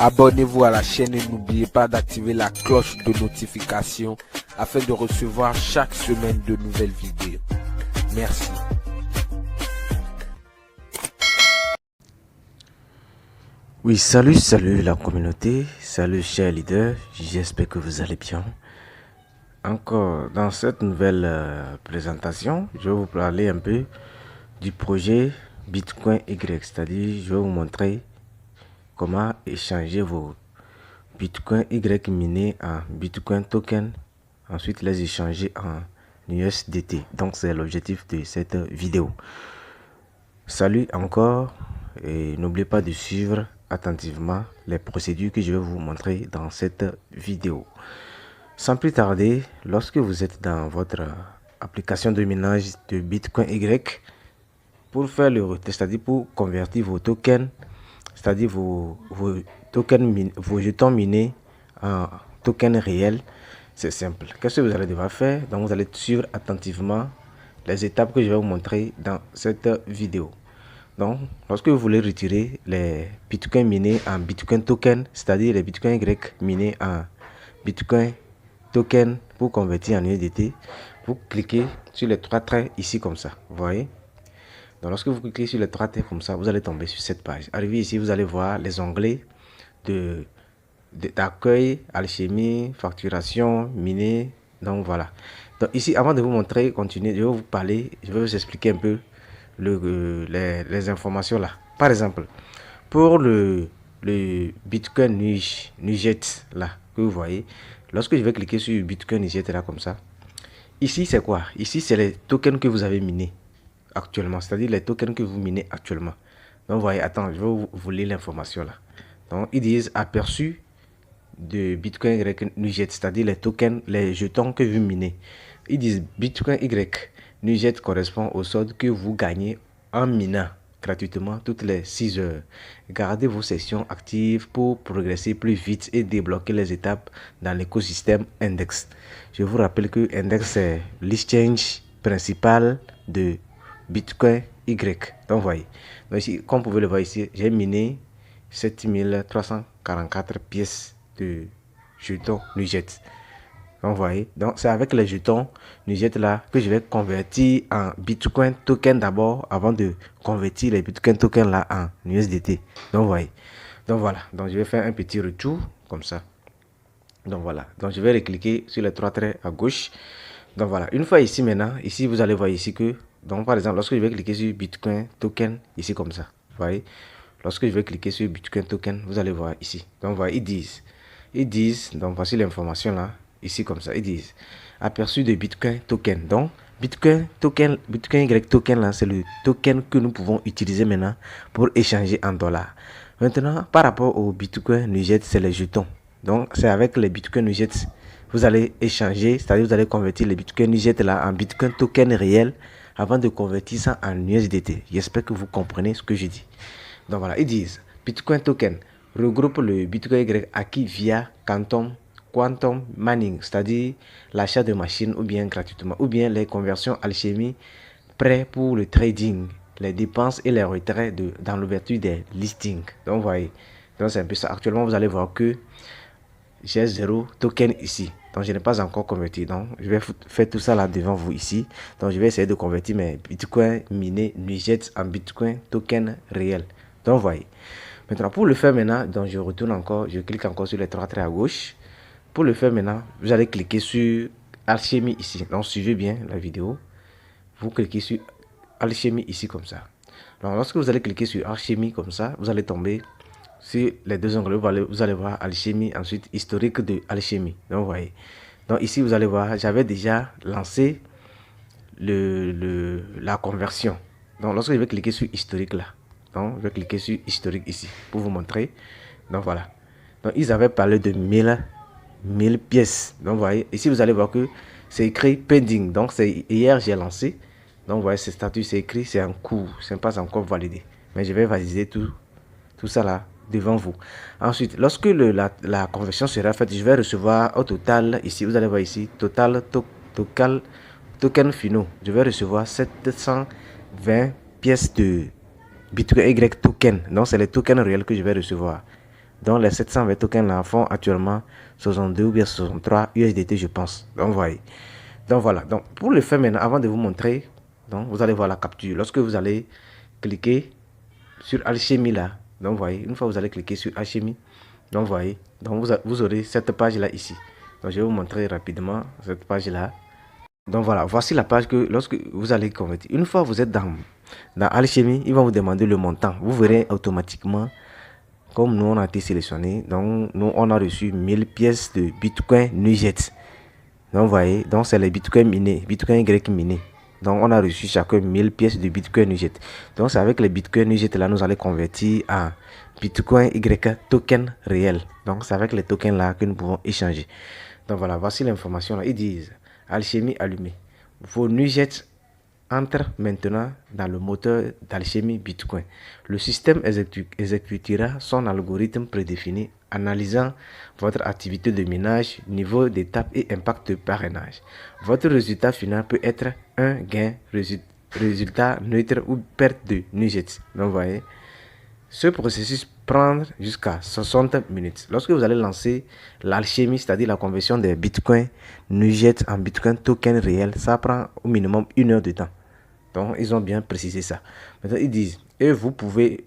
Abonnez-vous à la chaîne et n'oubliez pas d'activer la cloche de notification afin de recevoir chaque semaine de nouvelles vidéos. Merci. Oui, salut la communauté, salut chers leaders, j'espère que vous allez bien. Encore dans cette nouvelle présentation, je vais vous parler un peu du projet Bitcoin Y, c'est-à-dire je vais vous montrer comment échanger vos Bitcoin Y minés en Bitcoin token, ensuite les échanger en USDT. Donc c'est l'objectif de cette vidéo. Salut encore et n'oubliez pas de suivre attentivement les procédures que je vais vous montrer dans cette vidéo. Sans plus tarder, lorsque vous êtes dans votre application de minage de Bitcoin Y, pour faire le retest, c'est-à-dire pour convertir vos tokens, c'est-à-dire vos jetons minés en tokens réels, c'est simple. Qu'est-ce que vous allez devoir faire? Donc vous allez suivre attentivement les étapes que je vais vous montrer dans cette vidéo. Donc, lorsque vous voulez retirer les bitcoins minés en bitcoin token, c'est-à-dire les bitcoins Y minés en bitcoin token pour convertir en USDT, vous cliquez sur les trois traits ici comme ça, vous voyez. Donc, lorsque vous cliquez sur les trois traits comme ça, vous allez tomber sur cette page. Arrivé ici, vous allez voir les onglets d'accueil, alchimie, facturation, miné. Donc voilà. Donc ici, avant de vous montrer, continuer, je vais vous parler, je vais vous expliquer un peu les informations là. Par exemple, pour le Bitcoin Nuget là, que vous voyez, lorsque je vais cliquer sur Bitcoin Nuget là comme ça, ici c'est quoi? Ici c'est les tokens que vous avez minés actuellement, c'est-à-dire les tokens que vous minez actuellement. Donc vous voyez, attends, je vais vous lire l'information là. Donc ils disent aperçu de Bitcoin Y Nuget, c'est-à-dire les tokens, les jetons que vous minez. Ils disent Bitcoin Y Nuget correspond au solde que vous gagnez en minant gratuitement toutes les 6 heures. Gardez vos sessions actives pour progresser plus vite et débloquer les étapes dans l'écosystème Index. Je vous rappelle que Index c'est l'exchange principal de Bitcoin Y. Donc voyez, donc ici, comme vous pouvez le voir ici, j'ai miné 7344 pièces de jetons Nuget. Donc vous voyez, donc c'est avec les jetons Nuget là que je vais convertir en Bitcoin token d'abord avant de convertir les Bitcoin tokens là en USDT. Donc vous voyez, donc voilà, donc je vais faire un petit retour comme ça. Donc voilà, donc je vais cliquer sur les trois traits à gauche. Donc voilà, une fois ici maintenant, ici vous allez voir ici que, donc par exemple, lorsque je vais cliquer sur Bitcoin token ici comme ça, vous voyez, lorsque je vais cliquer sur Bitcoin token, vous allez voir ici. Donc voilà, ils disent, donc voici l'information là, ici comme ça, ils disent aperçu de Bitcoin token. Donc Bitcoin token, Bitcoin Y token là, c'est le token que nous pouvons utiliser maintenant pour échanger en dollars. Maintenant, par rapport au Bitcoin Nuget, c'est les jetons. Donc c'est avec les Bitcoin Nuget, vous allez échanger, c'est-à-dire vous allez convertir les Bitcoin Nuget là en Bitcoin token réel avant de convertir ça en USDT. J'espère que vous comprenez ce que je dis. Donc voilà, ils disent Bitcoin token regroupe le Bitcoin Y acquis via Quantum Mining, c'est-à-dire l'achat de machines ou bien gratuitement, ou bien les conversions alchimie prêts pour le trading, les dépenses et les retraits dans l'ouverture des listings. Donc vous voyez, donc c'est un peu ça. Actuellement, vous allez voir que j'ai 0 token ici. Donc je n'ai pas encore converti. Donc je vais faire tout ça là devant vous ici. Donc je vais essayer de convertir mes Bitcoin minés Nuget en Bitcoin token réel. Donc vous voyez. Maintenant pour le faire maintenant, donc je retourne encore, je clique encore sur les trois traits à gauche. Pour le faire maintenant, vous allez cliquer sur Alchimie ici. Donc suivez bien la vidéo. Vous cliquez sur Alchimie ici comme ça. Donc lorsque vous allez cliquer sur Alchimie comme ça, vous allez tomber sur les deux onglets. Vous allez voir Alchimie, ensuite historique de Alchimie. Donc vous voyez. Donc ici vous allez voir, j'avais déjà lancé la conversion. Donc lorsque je vais cliquer sur historique là, donc je vais cliquer sur historique ici pour vous montrer. Donc voilà. Donc ils avaient parlé de 1000 pièces. Donc vous voyez, ici vous allez voir que c'est écrit pending. Donc c'est hier j'ai lancé. Donc vous voyez, ce statut c'est écrit, c'est en cours, c'est pas encore validé. Mais je vais valider tout ça là devant vous. Ensuite, lorsque la conversion sera faite, je vais recevoir au total, ici vous allez voir ici, total token finaux. Je vais recevoir 720 pièces de Bitcoin Y token. Donc c'est les tokens réels que je vais recevoir. Donc les 720 tokens là font actuellement 62 ou bien 63 USDT, je pense. Donc voyez. Donc voilà. Donc pour le faire maintenant, avant de vous montrer, donc vous allez voir la capture. Lorsque vous allez cliquer sur Alchemy là, donc voyez, une fois vous allez cliquer sur Alchemy, donc voyez, donc vous aurez cette page là ici. Donc je vais vous montrer rapidement cette page là. Donc voilà, voici la page que lorsque vous allez convertir. Une fois vous êtes dans Alchemy, il va vous demander le montant. Vous verrez automatiquement, comme nous on a été sélectionné, donc nous on a reçu 1000 pièces de Bitcoin Nuget. Donc vous voyez, donc c'est les Bitcoin minés, Bitcoin Y minés. Donc on a reçu chacun 1000 pièces de Bitcoin Nuget. Donc c'est avec les Bitcoin Nuget là, nous allons convertir en Bitcoin Y token réel. Donc c'est avec les tokens là que nous pouvons échanger. Donc voilà, voici l'information là. Ils disent Alchemy allumé. Vos Nuget entrent maintenant dans le moteur d'Alchemy Bitcoin. Le système exécutera son algorithme prédéfini analysant votre activité de minage, niveau d'étape et impact de parrainage. Votre résultat final peut être un gain, résultat neutre ou perte de Nuget. Donc, vous voyez, ce processus prend jusqu'à 60 minutes. Lorsque vous allez lancer l'alchimie, c'est-à-dire la conversion des bitcoins Nuget en bitcoin token réel, ça prend au minimum 1 heure de temps. Donc, ils ont bien précisé ça. Maintenant, ils disent, et vous pouvez,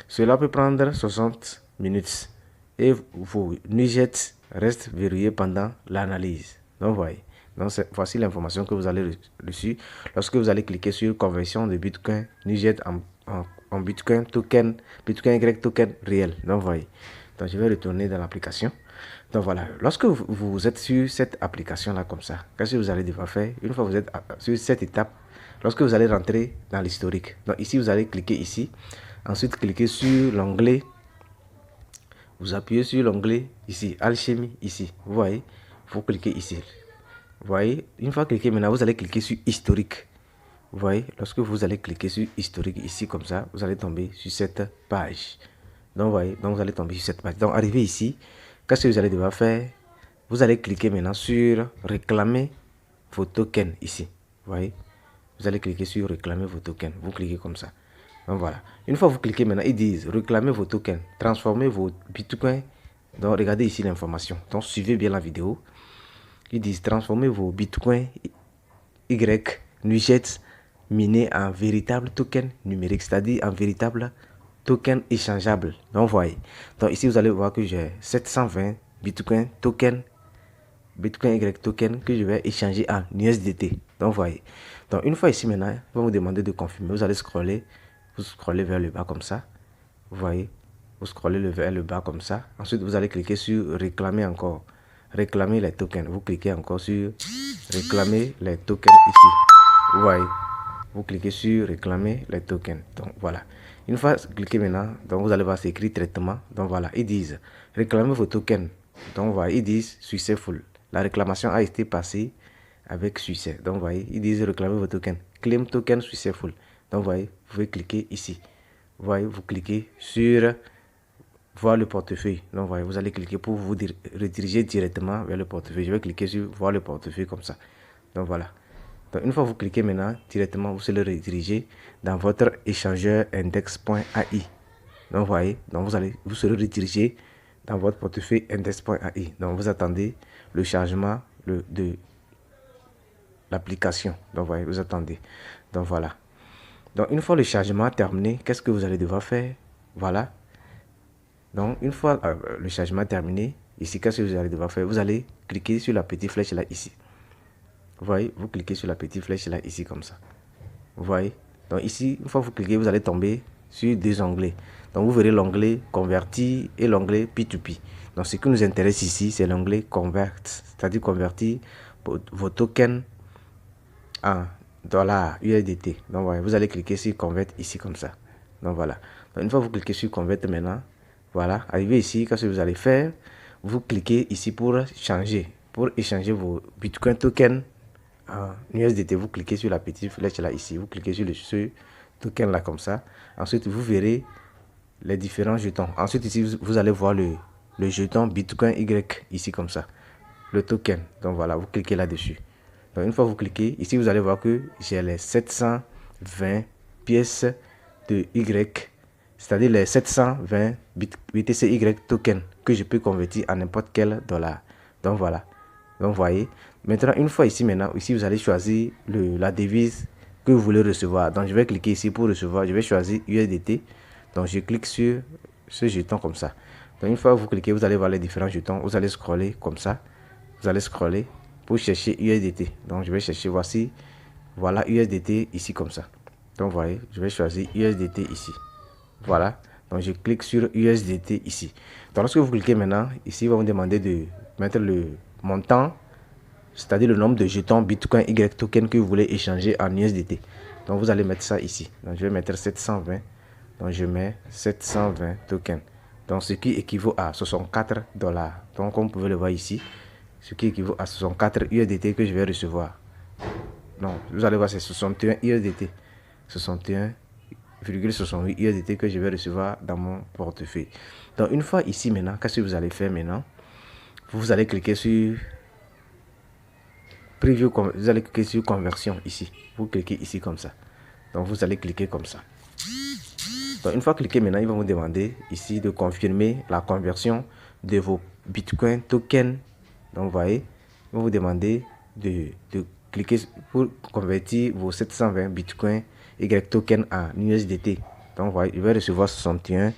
cela peut prendre 60 minutes. Et vos Nuget restent verrouillés pendant l'analyse. Donc, voyez. Donc, voici l'information que vous allez reçue lorsque vous allez cliquer sur conversion de bitcoin Nuget en bitcoin token, bitcoin Y token réel. Donc, voyez. Donc, je vais retourner dans l'application. Donc, voilà. Lorsque vous êtes sur cette application-là comme ça, qu'est-ce que vous allez devoir faire? Une fois que vous êtes sur cette étape, lorsque vous allez rentrer dans l'historique. Donc, ici, vous allez cliquer ici. Ensuite, cliquez sur l'onglet. Vous appuyez sur l'onglet ici, Alchemy, ici. Vous voyez, vous cliquez ici. Vous voyez, une fois cliqué, maintenant, vous allez cliquer sur historique. Vous voyez, lorsque vous allez cliquer sur historique ici, comme ça, vous allez tomber sur cette page. Donc, vous voyez, donc vous allez tomber sur cette page. Donc, arrivé ici, qu'est-ce que vous allez devoir faire? Vous allez cliquer maintenant sur réclamer vos tokens ici. Vous voyez, vous allez cliquer sur réclamer vos tokens. Vous cliquez comme ça. Donc, voilà. Une fois que vous cliquez maintenant, ils disent réclamer vos tokens, transformer vos bitcoins. Donc, regardez ici l'information. Donc, suivez bien la vidéo. Ils disent transformer vos bitcoins Y Nuget minés en véritable token numérique, c'est-à-dire en véritable token échangeable. Donc, voyez. Donc, ici, vous allez voir que j'ai 720 bitcoin token, bitcoin Y token que je vais échanger en USDT. Donc, voyez. Donc, une fois ici maintenant, il va vous demander de confirmer. Vous allez scroller, vous scrollez vers le bas comme ça. Vous voyez, vous scrollez vers le bas comme ça. Ensuite, vous allez cliquer sur réclamer encore. Réclamer les tokens. Vous cliquez encore sur réclamer les tokens ici. Vous voyez, vous cliquez sur réclamer les tokens. Donc voilà. Une fois cliqué maintenant, donc vous allez voir c'est écrit traitement. Donc voilà, ils disent réclamer vos tokens. Donc voilà, ils disent successful. La réclamation a été passée avec succès. Donc vous voyez, ils disent réclamer vos tokens. Claim token successful. Donc vous voyez, vous pouvez cliquer ici. Vous voyez, vous cliquez sur voir le portefeuille. Donc, voyez, vous allez cliquer pour vous rediriger directement vers le portefeuille. Je vais cliquer sur voir le portefeuille comme ça. Donc, voilà. Donc, une fois que vous cliquez maintenant, directement, vous serez redirigé dans votre échangeur index.ai. Donc, voyez, donc vous serez redirigé dans votre portefeuille index.ai. Donc, vous attendez le chargement de l'application. Donc, voyez, vous attendez. Donc, voilà. Donc, une fois le chargement terminé, qu'est-ce que vous allez devoir faire? Voilà. Donc, une fois le chargement terminé, ici, qu'est-ce que vous allez devoir faire? Vous allez cliquer sur la petite flèche là, ici. Vous voyez, vous cliquez sur la petite flèche là, ici, comme ça. Vous voyez? Donc, ici, une fois que vous cliquez, vous allez tomber sur deux onglets. Donc, vous verrez l'onglet convertir et l'onglet P2P. Donc, ce qui nous intéresse ici, c'est l'onglet convert, c'est-à-dire convertir vos tokens en dollars USDT. Donc, voilà, vous allez cliquer sur convert ici, comme ça. Donc, voilà. Donc, une fois que vous cliquez sur convert maintenant, voilà, arrivé ici, qu'est-ce que vous allez faire? Vous cliquez ici pour changer, pour échanger vos Bitcoin tokens en USDT. Vous cliquez sur la petite flèche là ici, vous cliquez sur ce token là comme ça. Ensuite, vous verrez les différents jetons. Ensuite, ici, vous allez voir le jeton Bitcoin Y ici comme ça, le token. Donc voilà, vous cliquez là-dessus. Donc une fois que vous cliquez, ici, vous allez voir que j'ai les 720 pièces de Y. c'est-à-dire les 720 BTCY token que je peux convertir à n'importe quel dollar. Donc voilà. Donc vous voyez. Maintenant, une fois ici, ici vous allez choisir la devise que vous voulez recevoir. Donc je vais cliquer ici pour recevoir. Je vais choisir USDT. Donc je clique sur ce jeton comme ça. Donc une fois que vous cliquez, vous allez voir les différents jetons. Vous allez scroller comme ça. Vous allez scroller pour chercher USDT. Donc je vais chercher, voici. Voilà USDT ici comme ça. Donc vous voyez, je vais choisir USDT ici. Voilà. Donc je clique sur USDT ici. Donc lorsque vous cliquez maintenant, ici il va vous demander de mettre le montant, c'est-à-dire le nombre de jetons Bitcoin Y token que vous voulez échanger en USDT. Donc vous allez mettre ça ici. Donc je vais mettre 720. Donc je mets 720 tokens. Donc ce qui équivaut à 64 dollars. Donc comme vous pouvez le voir ici, ce qui équivaut à 64 USDT que je vais recevoir. Non, vous allez voir, c'est 61 USDT. 61,68 USDT que je vais recevoir dans mon portefeuille. Donc une fois ici maintenant, qu'est-ce que vous allez faire maintenant? Vous allez cliquer sur Preview, vous allez cliquer sur conversion ici. Vous cliquez ici comme ça. Donc vous allez cliquer comme ça. Donc une fois cliqué maintenant, il va vous demander ici de confirmer la conversion de vos Bitcoin tokens. Donc vous voyez, il va vous demander de cliquer pour convertir vos 720 Bitcoin Y token en USDT. Donc vous voyez, je vais recevoir 61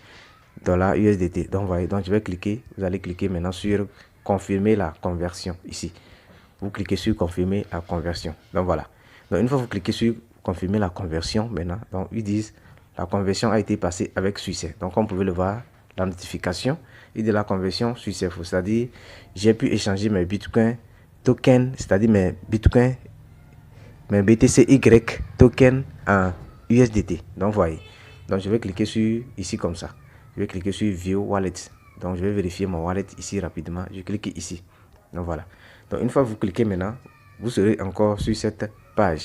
dollars USDT. Donc vous voyez, donc je vais cliquer, vous allez cliquer maintenant sur confirmer la conversion ici. Vous cliquez sur confirmer la conversion. Donc voilà. Donc une fois que vous cliquez sur confirmer la conversion maintenant, donc ils disent la conversion a été passée avec succès. Donc comme vous pouvez le voir, la notification et de la conversion successful, c'est-à-dire j'ai pu échanger mes Bitcoin tokens, c'est-à-dire mes Bitcoin, mes BTCY tokens en USDT. Donc voyez. Donc je vais cliquer sur ici comme ça. Je vais cliquer sur View Wallet. Donc je vais vérifier mon wallet ici rapidement. Je clique ici. Donc voilà. Donc une fois que vous cliquez maintenant, vous serez encore sur cette page.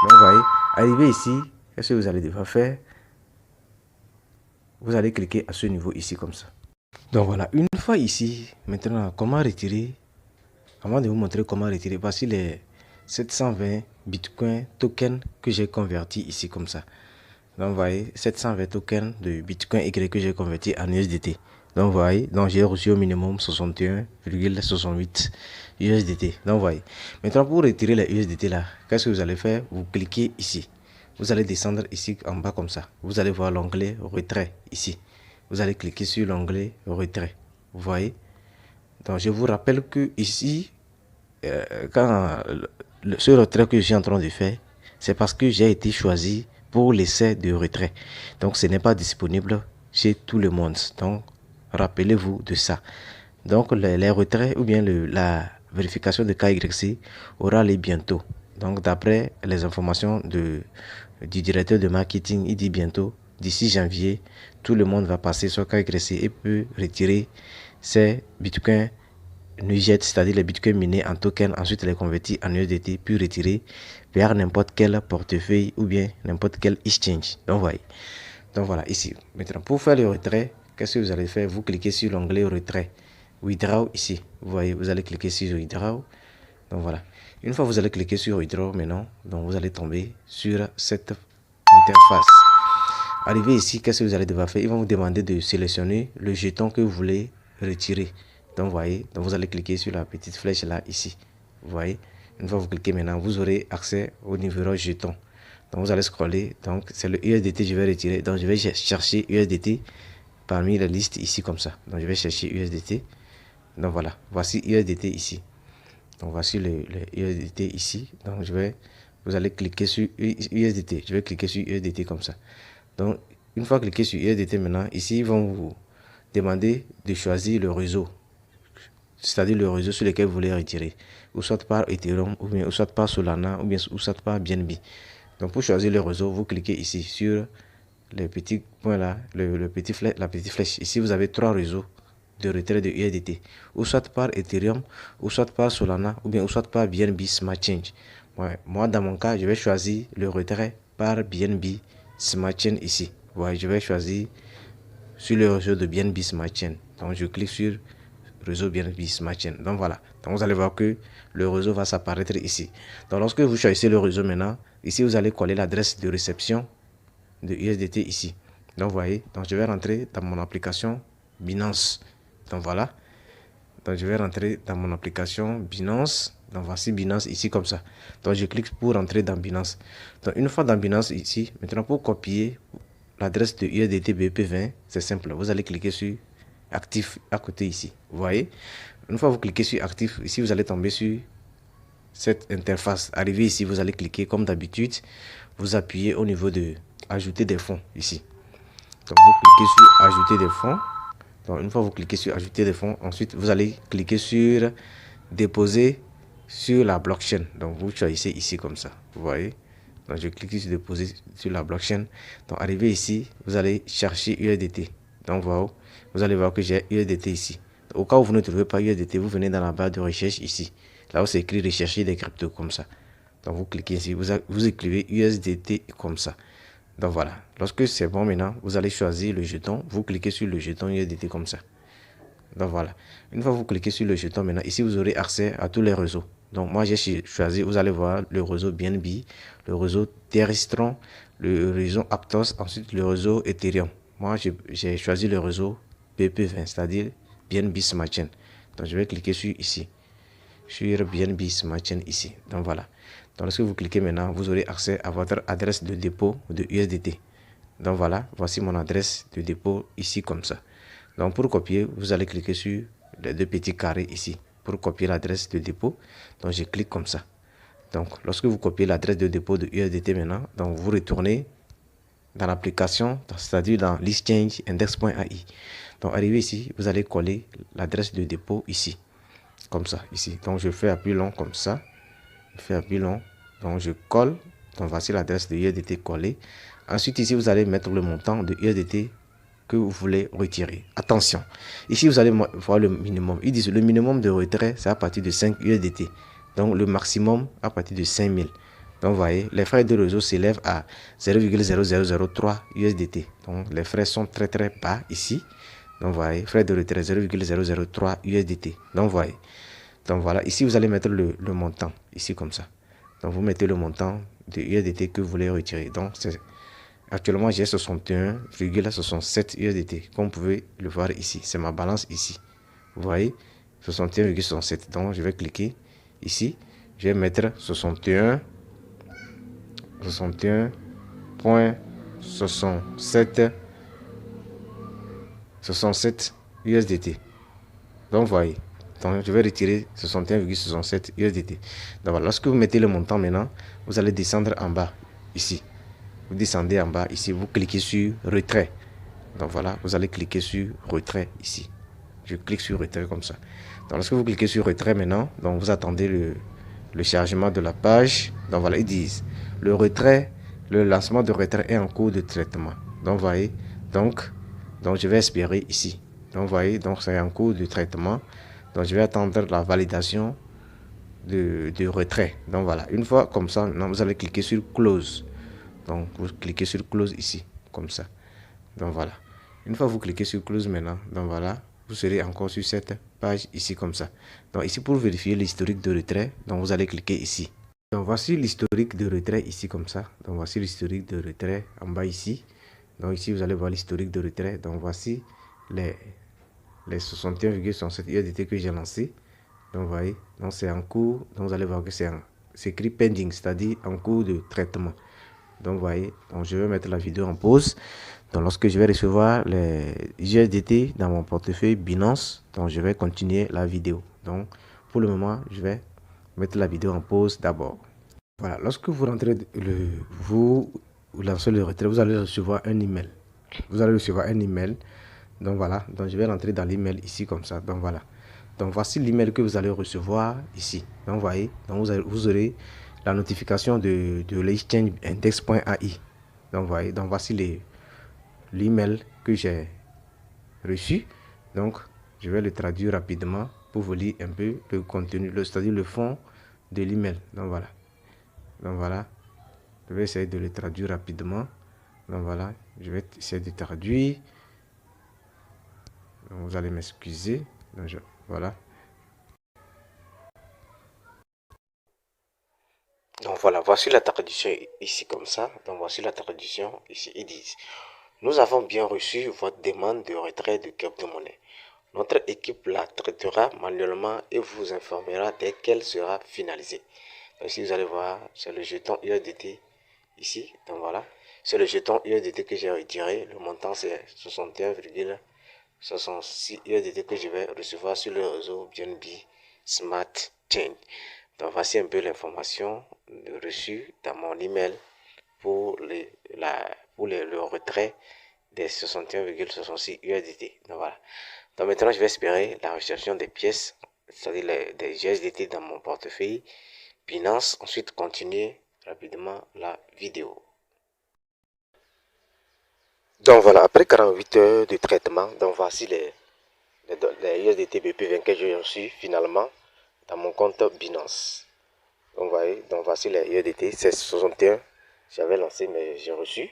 Donc vous voyez, arrivé ici, qu'est-ce que vous allez devoir faire? Vous allez cliquer à ce niveau ici comme ça. Donc voilà, une fois ici, maintenant comment retirer? Avant de vous montrer comment retirer, voici les 720 Bitcoin tokens que j'ai convertis ici comme ça. Donc vous voyez, 720 tokens de Bitcoin Y que j'ai converti en USDT. Donc vous voyez, donc j'ai reçu au minimum 61,68 USDT. Donc vous voyez. Maintenant pour retirer les USDT là, qu'est-ce que vous allez faire? Vous cliquez ici. Vous allez descendre ici en bas comme ça. Vous allez voir l'onglet retrait ici. Vous allez cliquer sur l'onglet retrait. Vous voyez. Donc je vous rappelle que ici, ce retrait que je suis en train de faire, c'est parce que j'ai été choisi pour l'essai de retrait. Donc ce n'est pas disponible chez tout le monde. Donc rappelez-vous de ça. Donc les retraits ou bien la vérification de KYC aura lieu bientôt. Donc d'après les informations du directeur de marketing, il dit bientôt, d'ici janvier, tout le monde va passer sur KYC et peut retirer ses bitcoins NuJet, c'est-à-dire les bitcoins minés en token, ensuite les convertir en USDT, puis retirer vers n'importe quel portefeuille ou bien n'importe quel exchange. Donc voilà ici. Maintenant pour faire le retrait, qu'est-ce que vous allez faire? Vous cliquez sur l'onglet retrait, withdraw ici. Vous voyez, vous allez cliquer sur withdraw. Donc voilà. Une fois que vous allez cliquer sur withdraw maintenant, donc vous allez tomber sur cette interface. Arrivé ici, qu'est-ce que vous allez devoir faire? Ils vont vous demander de sélectionner le jeton que vous voulez retirer. Donc vous voyez, donc vous allez cliquer sur la petite flèche là ici. Vous voyez, une fois que vous cliquez maintenant, vous aurez accès au numéro jeton. Donc vous allez scroller. Donc c'est le USDT que je vais retirer. Donc je vais chercher USDT parmi la liste ici comme ça. Donc je vais chercher USDT. Donc voilà, voici USDT ici. Donc voici le USDT ici. Donc vous allez cliquer sur USDT. Je vais cliquer sur USDT comme ça. Donc une fois cliqué sur USDT maintenant, ici ils vont vous demander de choisir le réseau. C'est-à-dire le réseau sur lequel vous voulez retirer. Ou soit par Ethereum, ou bien ou soit par Solana, ou bien ou soit par BNB. Donc pour choisir le réseau, vous cliquez ici sur le petit point là, la petite flèche. Ici vous avez 3 réseaux de retrait de USDT, ou soit par Ethereum, ou soit par Solana, ou bien ou soit par BNB Smart Chain. Ouais, moi dans mon cas, je vais choisir le retrait par BNB Smart Chain ici. Ouais, je vais choisir sur le réseau de BNB Smart Chain. Donc je clique sur réseau BNB Smart Chain. Donc voilà. Donc vous allez voir que le réseau va s'apparaître ici. Donc lorsque vous choisissez le réseau maintenant, ici vous allez coller l'adresse de réception de USDT ici. Donc, vous voyez, donc je vais rentrer dans mon application Binance. Donc, voilà. Donc, je vais rentrer dans mon application Binance. Donc, voici Binance ici comme ça. Donc, je clique pour rentrer dans Binance. Donc, une fois dans Binance ici, maintenant pour copier l'adresse de USDT BP20, c'est simple. Vous allez cliquer sur Actif à côté ici. Vous voyez? Une fois que vous cliquez sur Actif, ici, vous allez tomber sur cette interface. Arrivé ici, vous allez cliquer comme d'habitude. Vous appuyez au niveau de Ajouter des fonds ici. Donc, vous cliquez sur Ajouter des fonds. Donc, une fois que vous cliquez sur Ajouter des fonds, ensuite, vous allez cliquer sur Déposer sur la blockchain. Donc, vous choisissez ici comme ça. Vous voyez? Donc, je clique sur Déposer sur la blockchain. Donc, arrivé ici, vous allez chercher USDT. Donc, voilà, vous allez voir que j'ai USDT ici. Au cas où vous ne trouvez pas USDT, vous venez dans la barre de recherche ici. Là où c'est écrit rechercher des cryptos comme ça. Donc, vous cliquez ici, vous écrivez USDT comme ça. Donc voilà, lorsque c'est bon maintenant, vous allez choisir le jeton, vous cliquez sur le jeton USDT comme ça. Donc voilà, une fois que vous cliquez sur le jeton maintenant, ici vous aurez accès à tous les réseaux. Donc moi j'ai choisi, vous allez voir le réseau BNB, le réseau Terrestron, le réseau Aptos, ensuite le réseau Ethereum. Moi j'ai choisi le réseau BP20, c'est-à-dire BNB Smart Chain. Donc je vais cliquer sur ici, sur BNB Smart Chain ici. Donc voilà. Donc lorsque vous cliquez maintenant, vous aurez accès à votre adresse de dépôt de USDT. Donc voilà, voici mon adresse de dépôt ici comme ça. Donc pour copier, vous allez cliquer sur les deux petits carrés ici pour copier l'adresse de dépôt. Donc je clique comme ça. Donc lorsque vous copiez l'adresse de dépôt de USDT maintenant, donc vous retournez dans l'application, c'est-à-dire dans l'exchange index.ai. Donc arrivé ici, vous allez coller l'adresse de dépôt ici, comme ça ici. Donc je fais appui long comme ça. Je fais appui long. Donc je colle. Donc voici l'adresse de USDT collée. Ensuite ici vous allez mettre le montant de USDT que vous voulez retirer. Attention, ici vous allez voir le minimum. Ils disent le minimum de retrait c'est à partir de 5 USDT. Donc le maximum à partir de 5000. Donc vous voyez, les frais de réseau s'élèvent à 0,0003 USDT. Donc les frais sont très bas ici. Donc vous voyez, frais de retrait 0,003 USDT. Donc vous voyez. Donc voilà, ici vous allez mettre le montant, ici comme ça. Donc vous mettez le montant de USDT que vous voulez retirer. Donc actuellement j'ai 61,67 USDT. Comme vous pouvez le voir ici, c'est ma balance ici. Vous voyez, 61,67. Donc je vais cliquer ici. Je vais mettre 61,67 USDT. Donc vous voyez. Donc je vais retirer 61,67 USDT. Donc voilà, lorsque vous mettez le montant maintenant, vous allez descendre en bas ici. Vous descendez en bas ici, vous cliquez sur retrait. Donc voilà, vous allez cliquer sur retrait ici. Je clique sur retrait comme ça. Donc lorsque vous cliquez sur retrait maintenant, donc vous attendez le chargement de la page. Donc voilà, ils disent le retrait, le lancement de retrait est en cours de traitement. Donc vous voyez, donc je vais espérer ici. Donc vous voyez, donc c'est en cours de traitement. Donc je vais attendre la validation de retrait. Donc voilà, une fois comme ça, maintenant vous allez cliquer sur close. Donc vous cliquez sur close ici, comme ça. Donc voilà. Une fois que vous cliquez sur close maintenant, donc voilà, vous serez encore sur cette page ici comme ça. Donc ici pour vérifier l'historique de retrait, donc vous allez cliquer ici. Donc voici l'historique de retrait ici comme ça. Donc voici l'historique de retrait en bas ici. Donc ici vous allez voir l'historique de retrait. Donc voici les 61,67 USDT que j'ai lancé. Donc vous voyez, donc c'est en cours. Donc vous allez voir que c'est écrit pending, c'est-à-dire en cours de traitement. Donc vous voyez, donc je vais mettre la vidéo en pause. Donc lorsque je vais recevoir les USDT dans mon portefeuille Binance, donc je vais continuer la vidéo. Donc pour le moment, je vais mettre la vidéo en pause d'abord. Voilà, lorsque vous rentrez vous lancez le retrait, vous allez recevoir un email. Vous allez recevoir un email. Donc voilà, donc je vais rentrer dans l'email ici comme ça. Donc voilà. Donc voici l'email que vous allez recevoir ici. Donc vous voyez, donc vous aurez la notification de l'exchange index.ai. Donc vous voyez, donc voici l'email que j'ai reçu. Donc je vais le traduire rapidement pour vous lire un peu le contenu, c'est-à-dire le fond de l'email. Donc voilà. Donc voilà. Je vais essayer de le traduire rapidement. Donc voilà, je vais essayer de traduire. Donc, vous allez m'excuser. Voilà. Donc voilà, voici la traduction ici comme ça. Donc voici la traduction ici. Ils disent Nous avons bien reçu votre demande de retrait de crypto-monnaie. Notre équipe la traitera manuellement et vous informera dès qu'elle sera finalisée. Donc, si vous allez voir, c'est le jeton USDT ici. Donc voilà, c'est le jeton USDT que j'ai retiré. Le montant c'est 61,66 USDT que je vais recevoir sur le réseau BNB Smart Chain. Donc voici un peu l'information reçue dans mon email pour le retrait des 61,66 USDT. Donc voilà. Donc maintenant, je vais espérer la réception des pièces, c'est-à-dire des USDT dans mon portefeuille Binance. Ensuite, continuer rapidement la vidéo. Donc voilà, après 48 heures de traitement, donc voici les USDT BP20 que j'ai reçus finalement dans mon compte Binance. Donc, voyez, donc voici les USDT, c'est 61. J'avais lancé, mais j'ai reçu.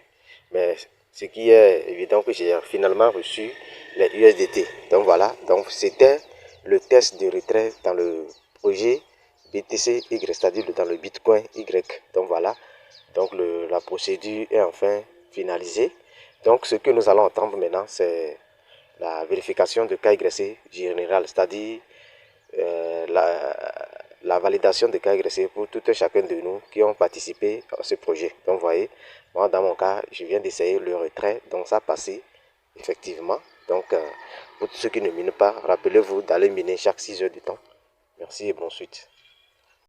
Mais ce qui est évident que j'ai finalement reçu les USDT. Donc voilà, donc c'était le test de retrait dans le projet BTC Y, c'est-à-dire dans le Bitcoin Y. Donc voilà, donc la procédure est enfin finalisée. Donc ce que nous allons attendre maintenant, c'est la vérification de KYC général, c'est-à-dire la validation de KYC pour tout et chacun de nous qui ont participé à ce projet. Donc, vous voyez, moi, dans mon cas, je viens d'essayer le retrait. Donc, ça a passé, effectivement. Donc, pour ceux qui ne minent pas, rappelez-vous d'aller miner chaque 6 heures de temps. Merci et bonne suite.